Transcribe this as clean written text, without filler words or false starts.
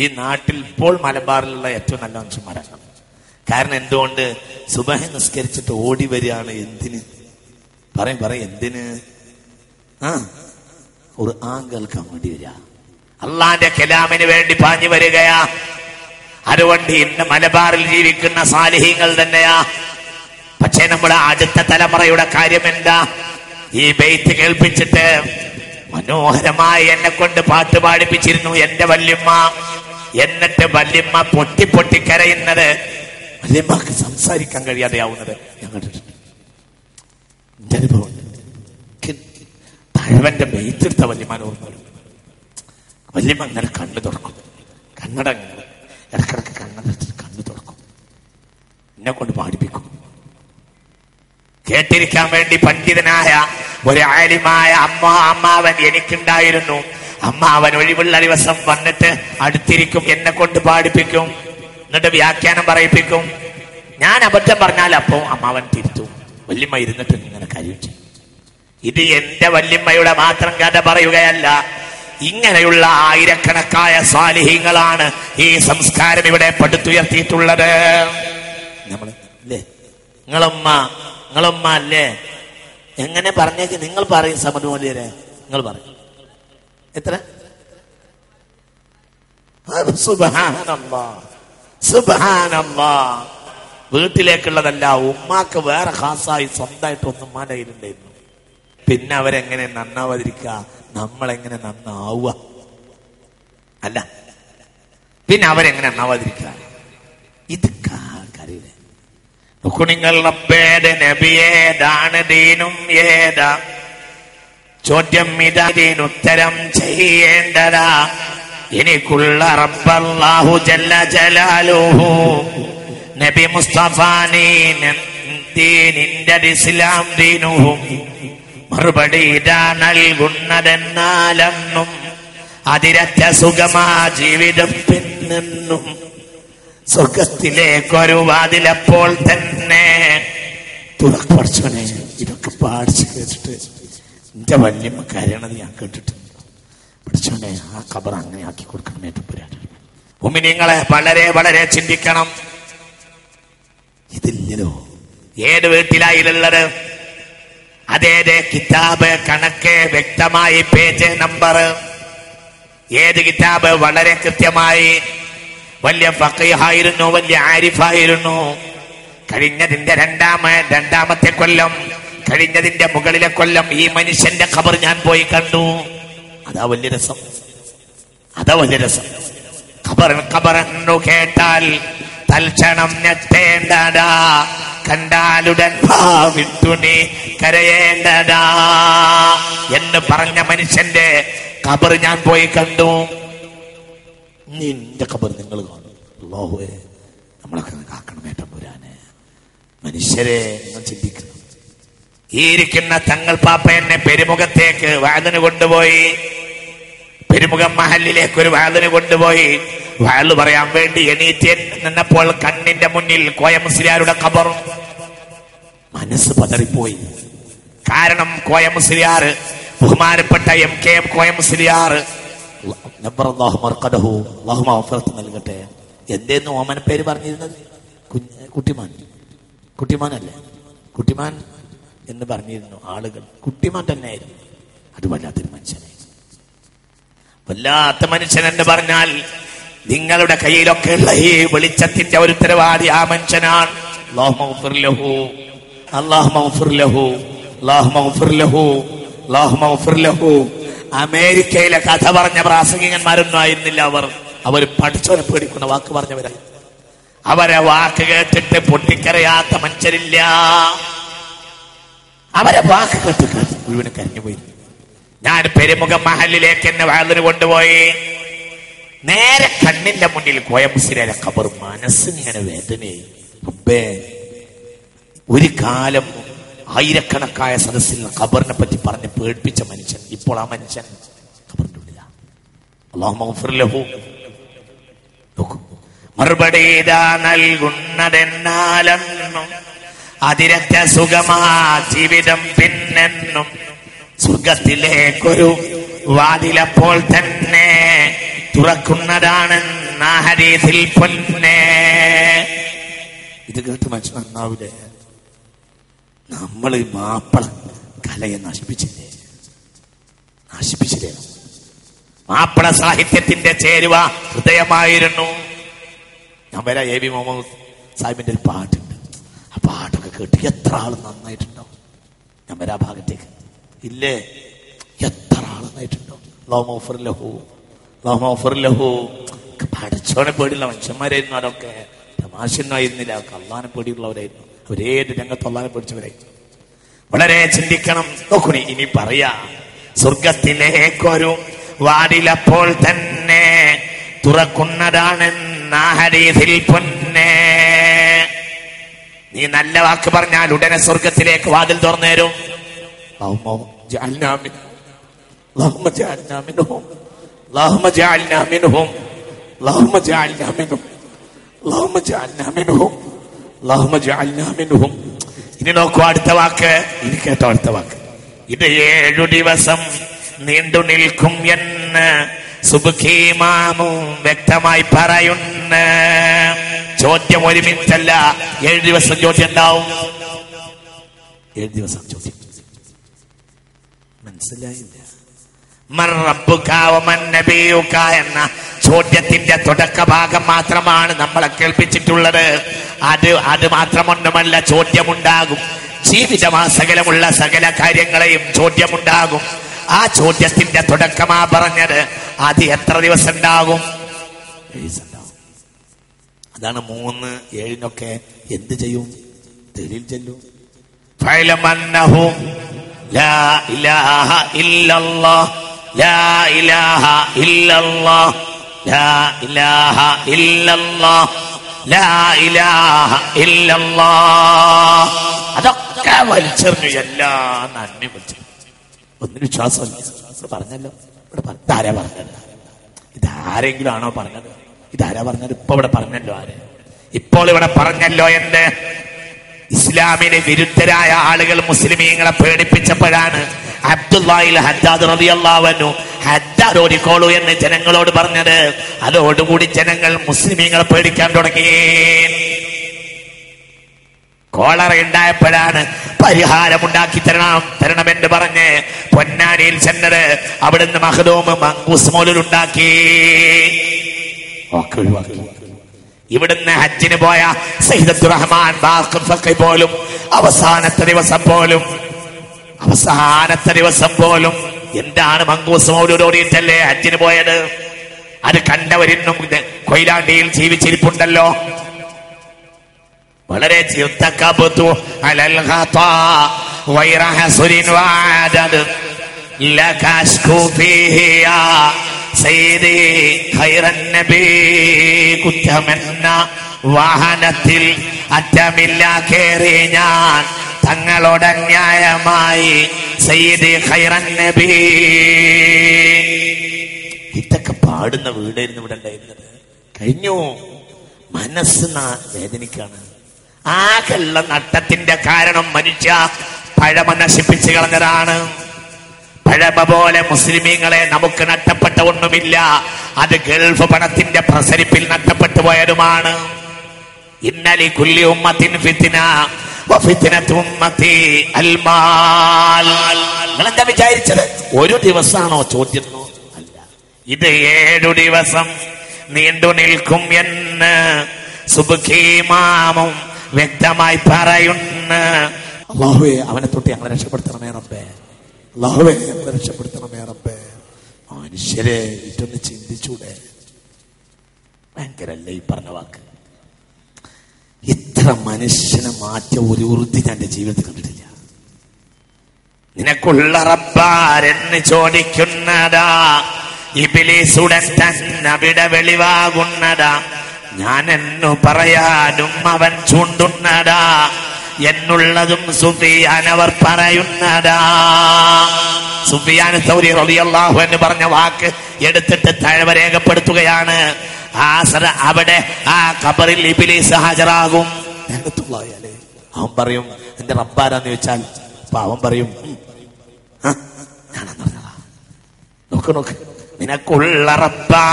ഈ നാട്ടിൽ ഇപ്പോൾ മലബാറിലുള്ള ഏറ്റവും നല്ല മനുഷ്യന്മാരാണ്. കാരണം എന്തുകൊണ്ട്? സുബഹി നിസ്കരിച്ചിട്ട് ഓടി വരികയാണ്. എന്തിന്? പറയും എന്തിന്? ഖുർആൻ കേൾക്കാൻ വേണ്ടി വരിക, അള്ളാന്റെ കലാമിന് വേണ്ടി പാഞ്ഞു വരികയാ. അതുകൊണ്ട് ഇന്ന് മലബാറിൽ ജീവിക്കുന്ന സാലിഹീങ്ങൾ തന്നെയാ. പക്ഷെ നമ്മുടെ അടുത്ത തലമുറയുടെ കാര്യം എന്താ? ഈ ബൈത്ത് കേൾപ്പിച്ചിട്ട് മനോഹരമായി എന്നെ കൊണ്ട് പാട്ട് പാടിപ്പിച്ചിരുന്നു എന്റെ വല്യമ്മ. എന്നിട്ട് വല്യമ്മ പൊട്ടി പൊട്ടി കരയുന്നത്, വല്യമ്മക്ക് സംസാരിക്കാൻ കഴിയാതെയാവുന്നത് ഞാൻ കണ്ടിട്ടുണ്ട്. എന്റെ അനുഭവം തഴവന്റെ ബൈത്തെടുത്ത വല്യമ്മാൻ ഓർമ്മ. വല്യമ്മ അങ്ങനെ കണ്ണു തുറക്കും, കണ്ണട ഇടക്കിടക്ക് കണ്ണടച്ചിട്ട് കണ്ണു തുറക്കും, എന്നെ കൊണ്ട് പാടിപ്പിക്കും. കേട്ടിരിക്കാൻ വേണ്ടി പണ്ഡിതനായ ഒരു ആലിമായ അമ്മാവൻ എനിക്കുണ്ടായിരുന്നു. അമ്മാവൻ ഒഴിവുള്ള ദിവസം വന്നിട്ട് അടുത്തിരിക്കും, എന്നെ കൊണ്ട് പാടിപ്പിക്കും, എന്നിട്ട് വ്യാഖ്യാനം പറയിപ്പിക്കും. ഞാൻ അബദ്ധം പറഞ്ഞാൽ അപ്പോ അമ്മാവൻ തിരുത്തും. വല്യമ്മ ഇരുന്നിട്ട് ഇങ്ങനെ കരയിച്ചു. ഇത് എന്റെ വല്യമ്മയുടെ മാത്രം കഥ പറയുകയല്ല, ഇങ്ങനെയുള്ള ആയിരക്കണക്കായ സാലിഹീങ്ങളാണ് ഈ സംസ്കാരം ഇവിടെ പടുത്തുയർത്തിയിട്ടുള്ളത്. നമ്മള് അല്ലേ, നിങ്ങളുമ്മ അല്ലേ? എങ്ങനെ പറഞ്ഞേക്ക്? നിങ്ങൾ പറയും സമദ് മൗലവിയെ, നിങ്ങൾ പറയും. എത്ര? സുബ്ഹാനല്ലാഹ്, സുബ്ഹാനല്ലാഹ്. വീട്ടിലേക്കുള്ളതല്ല, ഉമ്മാക്ക് വേറെ ഖാസായി സ്വന്തമായിട്ട് ഒന്നും മാനയിലുണ്ടായിരുന്നു. പിന്നെ അവരെങ്ങനെ നന്നാവാതിരിക്കുക? നമ്മളെങ്ങനെ നന്നാവുക? അല്ല, പിന്നെ അവരെങ്ങനെ നന്നാവാതിരിക്കുക? ഇത് കറിയില്ലേ? നിങ്ങൾ റബ്ബേടെ നബിയേതാണ്, ദീനും ഏതാ? ചോദ്യം ഇതാതിനുത്തരം ചെയ്യേണ്ടതാ. എനിക്കുള്ള റബ്ബല്ലാഹു ജല്ല ജലാലുഹു, നബി മുസ്തഫ ദീനിന്റെ ഇസ്ലാം ദീനുഹും. മറുപടി ഇതാ നൽകുന്നതെന്നാലെന്നും അതിരറ്റ സുഖമാ ജീവിതം പിന്നെന്നും. സ്വർഗത്തിലേക്കൊരു വാതിലപ്പോൾ തന്നെ തുറക്കടച്ചോനെ. ഇതൊക്കെ പാടിച്ചു കേട്ടിട്ട് എന്റെ വല്യമ്മ കരയണത് ഞാൻ കേട്ടിട്ടുണ്ട്. പഠിച്ചോനെ, ആ ഖബർ അങ്ങനെ ആക്കി കൊടുക്കണം. മുഅ്മിനീങ്ങളെ വളരെ വളരെ ചിന്തിക്കണം. ഇതില്ലല്ലോ. ഏത് വീട്ടിലായിലുള്ളത്? അതേത് കിതാബ്, കണക്ക് വ്യക്തമായി, പേജ് നമ്പർ, ഏത് കിതാബ് വളരെ കൃത്യമായി. വലിയ ഫഖീഹായിരുന്നു, വലിയ ആരിഫായിരുന്നു. കഴിഞ്ഞതിന്റെ രണ്ടാമത്തെ കൊല്ലം, കഴിഞ്ഞതിന്റെ മുകളിലെ കൊല്ലം ഈ മനുഷ്യന്റെ ഖബർ ഞാൻ പോയി കണ്ടു. അതാ വലിയ രസം, അതാ വലിയ രസം. ഖബറെന്നു കേട്ടാൽ തൽക്ഷണം ഞെട്ടേണ്ടടാ, കണ്ടാലുടൻ ഭാവിട്ടു നീ കരയേണ്ടടാ എന്ന് പറഞ്ഞ മനുഷ്യന്റെ ഖബർ ഞാൻ പോയി കണ്ടു. നിന്റെ ഖബർ നിങ്ങൾ കാണും. അല്ലാഹുവേ, നമ്മളൊക്കെ കാക്കണം തമ്പുരാനെ. മനുഷ്യരെ നിങ്ങൾ ചിന്തിക്കുന്നു. ഈ ഇരിക്കുന്ന തങ്ങൾ പാപ്പ എന്നെ പെരുമുഖത്തേക്ക് വാതിന് കൊണ്ടുപോയി, പെരുമുഖം മഹലിലേക്ക് ഒരു വാതിന് കൊണ്ടുപോയി. വഅള് പറയാൻ വേണ്ടി എണീറ്റ് നിന്നപ്പോൾ കണ്ണിന്റെ മുന്നിൽ കോയ മുസ്ലിയാരുടെ ഖബറും. മനസ്സ് പതറിപ്പോയി. കാരണം കോയ മുസ്ലിയാർ, ബഹുമാനപ്പെട്ട MK കോയ മുസ്ലിയാർ നൽകട്ടെ, എന്തേന്ന് ഓമന പേര് പറഞ്ഞിരുന്നത്? കുട്ടിമാനല്ലേ? കുട്ടിമാൻ എന്ന് പറഞ്ഞിരുന്നു ആളുകൾ. കുട്ടിമാൻ തന്നെയായിരുന്നു. അത് വല്ലാത്തൊരു മനുഷ്യനായിരുന്നു. വല്ലാത്ത മനുഷ്യൻ എന്ന് പറഞ്ഞാൽ നിങ്ങളുടെ കയ്യിലൊക്കെ ഉള്ള ഈ വെളിച്ചത്തിന്റെ ഒരു ഉത്തരവാദി ആ മനുഷ്യനാണ്. അല്ലാഹുമ്മ ഗ്ഫിർ ലഹു, അല്ലാഹുമ്മ ഗ്ഫിർ ലഹു, അല്ലാഹുമ്മ ഗ്ഫിർ ലഹു, അല്ലാഹുമ്മ ഗ്ഫിർ ലഹു. അമേരിക്കയിലെ കഥ പറഞ്ഞ പ്രാസംഗികന്മാരൊന്നും ആയിരുന്നില്ല അവർ പഠിച്ചവരെ പേടിക്കുന്ന വാക്ക് പറഞ്ഞവരായി. അവരെ വാക്ക് കേട്ടിട്ട് പൊട്ടിക്കരയാത്ത മനുഷ്യരില്ല. അവരെ വാക്ക് കേട്ട് മുഴുവൻ കരഞ്ഞുപോയി. ഞാൻ പെരുമുഖം മഹലിലേക്ക് എന്നെ വാതിന് കൊണ്ടുപോയി. നേരെ കണ്ണിന്റെ മുന്നിൽ കോയ മുസ്ലിയാരെ ഖബർ. മനസ്സിങ്ങനെ വേദനയായി. റബ്ബേ, ഒരു കാലം ആയിരക്കണക്കായ സദസ്സിൽ ഖബറിനെ പറ്റി പറഞ്ഞ് പേടിപ്പിച്ച മനുഷ്യൻ ഇപ്പോൾ ആ മനുഷ്യൻ ഖബറിന്റെ ഉള്ളിലാണ്. അല്ലാഹുമ്മ ഗ്ഫിർ ലഹു. മറുപടി ഇതാ നൽകുന്നതെന്നാലെന്നും അതിരറ്റ സുഖമാ ജീവിതം പിന്നെന്നും. സ്വർഗത്തിലേക്കൊരു വാതിലപ്പോൾ തന്നെ തുറക്കുന്നതാണെന്ന് ഹദീസിൽ പൊന്നേ. ഇത് കേട്ട് മനുഷ്യൻ നന്നാവില്ലേ? നമ്മൾ ഈ മാപ്പിള കലയെ നശിപ്പിച്ചില്ലേ? മാപ്പിള സാഹിത്യത്തിന്റെ ചേരുവ ഹൃദയമായിരുന്നു. ഞാൻ വരാം. എ വി മുഹമ്മദ് സാഹിബിന്റെ ഒരു പാട്ടുണ്ട്. ആ പാട്ടൊക്കെ കേട്ട് എത്ര ആള് നന്നായിട്ടുണ്ടാവും. ഞാൻ വരാ ഭാഗത്തേക്ക് ഇല്ലേ? എത്ര ആള് നന്നായിട്ടുണ്ടാവും. പഠിച്ചോനെ പേടിയുള്ള മനുഷ്യന്മാരായിരുന്നു. അതൊക്കെ തമാശയൊന്നുമായിരുന്നില്ല. അള്ളാനെ പേടിയുള്ളവരായിരുന്നു. അവരേത് രംഗത്ത് അള്ളാനെ പേടിച്ചവരായിരുന്നു. വളരെ ചിന്തിക്കണം. നോക്കുണി ഇനി പറയാ. സ്വർഗത്തിലേക്കൊരു വാതിലപ്പോൾ തന്നെ തുറക്കുന്നതാണെന്ന ഹദീസിൽ പൊന്നേ. നീ നല്ല വാക്ക് പറഞ്ഞാൽ ഉടനെ സ്വർഗത്തിലേക്ക് വാതിൽ തുറന്നേരും. ഇനി നോക്കൂ അടുത്ത വാക്ക്. ഇനി കേട്ടോ അടുത്ത വാക്ക്. ഇത് 7 ദിവസം നീണ്ടു നിൽക്കും എന്ന് സുബ്ഹി ഇമാമും വ്യക്തമായി പറയുന്ന. ചോദ്യം ഒരു മിനിറ്റല്ല, 7 ദിവസം ചോദ്യം ഉണ്ടാവും. 7 ദിവസം ചോദ്യം മനസ്സിലായില്ല. മൻ റബ്ബുക വമൻ നബിയുക എന്ന ചോദ്യത്തിന്റെ തുടക്ക ഭാഗം മാത്രമാണ് നമ്മളെ കേൾപ്പിച്ചിട്ടുള്ളത്. അത് മാത്രമൊന്നുമല്ല, ചോദ്യമുണ്ടാകും. ജീവിതമാസകലമുള്ള സകല കാര്യങ്ങളെയും ചോദ്യമുണ്ടാകും. ആ ചോദ്യത്തിന്റെ തുടക്കമാ പറഞ്ഞത്. അത് എത്ര ദിവസം ഉണ്ടാകും? 7 ദിവസം ഉണ്ടാവും. അതാണ് 3, 7 എന്ത് ചെയ്യും? തെളിയിൽ ചെല്ലും. ഫഅലമന്നഹു ലാ ഇലാഹ ഇല്ലല്ലാഹ് ലാ ഇലാഹ ഇല്ലല്ലാഹ് ലാ ഇലാഹ ഇല്ലല്ലാഹ് ലാ ഇലാഹ ഇല്ലല്ലാഹ്. അതൊക്കെ വലിച്ചെറിഞ്ഞു. എല്ലാ നന്മയും വലിച്ചെറിഞ്ഞു. ഒന്നിനും വിശ്വാസമല്ല. പറഞ്ഞല്ലോ. ഇതാരാ പറഞ്ഞത്? ഇതാരെങ്കിലും ആണോ പറഞ്ഞത്? ഇതാരാ പറഞ്ഞത്? ഇപ്പൊ ഇവിടെ പറഞ്ഞല്ലോ. ഇപ്പോൾ ഇവിടെ പറഞ്ഞല്ലോ. എന്ത്? ഇസ്ലാമിന് വിരുദ്ധരായ ആളുകൾ മുസ്ലിമീങ്ങളെ പേടിപ്പിച്ചപ്പോഴാണ് അബ്ദുല്ലാഹിൽ ഹദ്ദാദ് റളിയല്ലാഹു അൻഹു ഹദ്ദാദ് ഓടിക്കോളൂ എന്ന് ജനങ്ങളോട് പറഞ്ഞത്. അതോടുകൂടി ജനങ്ങൾ മുസ്ലിമീങ്ങളെ പേടിക്കാൻ തുടങ്ങി. കോളറ ഉണ്ടായപ്പോഴാണ് പരിഹാരമുണ്ടാക്കി തരണമെന്ന് പറഞ്ഞ് പൊന്നാനിയിൽ ചെന്നത്. അവിടുന്ന് മഖ്ദൂം മങ്കൂസ് മൗലൂദ് ഉണ്ടാക്കി. ഒഴിവാക്കി. ഇവിടുന്ന് ഹജ്ജിന് പോയ സയ്യിദ് അബ്ദുറഹ്മാൻ ബാഖർ ഫഖി പോലും അവസാനത്തെ ദിവസം പോലും എന്താണ് മങ്കൂസ് മൗലൂദ് ഓടിയിട്ടല്ലേ ഹജ്ജിന് പോയത്? അത് കണ്ടവരിന്നും കൊയിലാണ്ടിയിൽ ജീവിച്ചിരിപ്പുണ്ടല്ലോ. വളരെ കുറ്റമെന്ന വാഹനത്തിൽ അറ്റമില്ല കേറി ഞാൻ തങ്ങളോട് ന്യായമായി സയ്യിദി ഖൈറൻ നബി. ഇതൊക്കെ പാടുന്ന വീടായിരുന്നു ഇവിടെ ഉണ്ടായിരുന്നത്. കഴിഞ്ഞു. മനസ്സ് വേദനിക്കാണ്. ആകെയുള്ള നട്ടത്തിന്റെ കാരണം മനുഷ്യ പഴമ നശിപ്പിച്ചു കളഞ്ഞതാണ്. പഴമ പോലെ മുസ്ലിമീങ്ങളെ നമുക്ക് നഷ്ടപ്പെട്ട ഒന്നുമില്ല. അത് ഗൾഫ് പണത്തിന്റെ പ്രസരിപ്പിൽ നഷ്ടപ്പെട്ടു പോയതുമാണ്. ഇന്നലി കുല്ലി ഉമ്മത്തിൻ ഫിത്ന വഫിത്നതു ഉമ്മത്തി അൽമാൽ. നിങ്ങളെന്താ വിചാരിച്ചത്? ഒരു ദിവസമാണോ ചോദ്യം? അല്ല, ഇത് 7 ദിവസം നീണ്ടു നിൽക്കും എന്ന് സുബ്ഹി ഇമാമും വ്യക്തമായി പറയുന്ന. അല്ലാഹുവേ, അവനെ തൊട്ട് ഞങ്ങളെ രക്ഷപ്പെടുത്തണമേ റബ്ബേ. അല്ലാഹുവേ, ഞങ്ങളെ രക്ഷപ്പെടുത്തണമേ റബ്ബേ. മനുഷ്യരെ ഇതൊന്ന് ചിന്തിച്ചൂടെ? ഭയങ്കരല്ലേ ഈ പറഞ്ഞ വാക്ക്? ഇത്ര മനുഷ്യനെ മാറ്റിയ ഒരു വൃത്തി ഞാൻ എന്റെ ജീവിതത്തിൽ കണ്ടിട്ടില്ല. നിനക്കുള്ള റബ്ബാരെന്ന് ചോദിക്കുന്നതാ ഇബ്ലീസുടൻ തന്നവിടെ വെളിവാകുന്നതാ. ഞാൻ എന്നു പറയാനും അവൻ ചൂണ്ടുന്നതാ. എന്നുള്ളതും സുഫിയാൻ അവർ പറയുന്നതാ. സുഫിയാൻ സൗരി റളിയല്ലാഹു അൻഹു പറഞ്ഞ വാക്ക് എടുത്തിട്ട് താഴെ രേഖപ്പെടുത്തുകയാണ്. അവിടെ ആ ഖബറിൽ ഇബ്ലീസ് ഹാജരാകും. അവൻ പറയും എന്റെ റബ്ബാരാന്ന് ചോദിച്ചാൽ അവൻ പറയും ഞാനെന്ന് പറഞ്ഞതാ. നോക്ക് നിനക്കുള്ള റബ്ബാ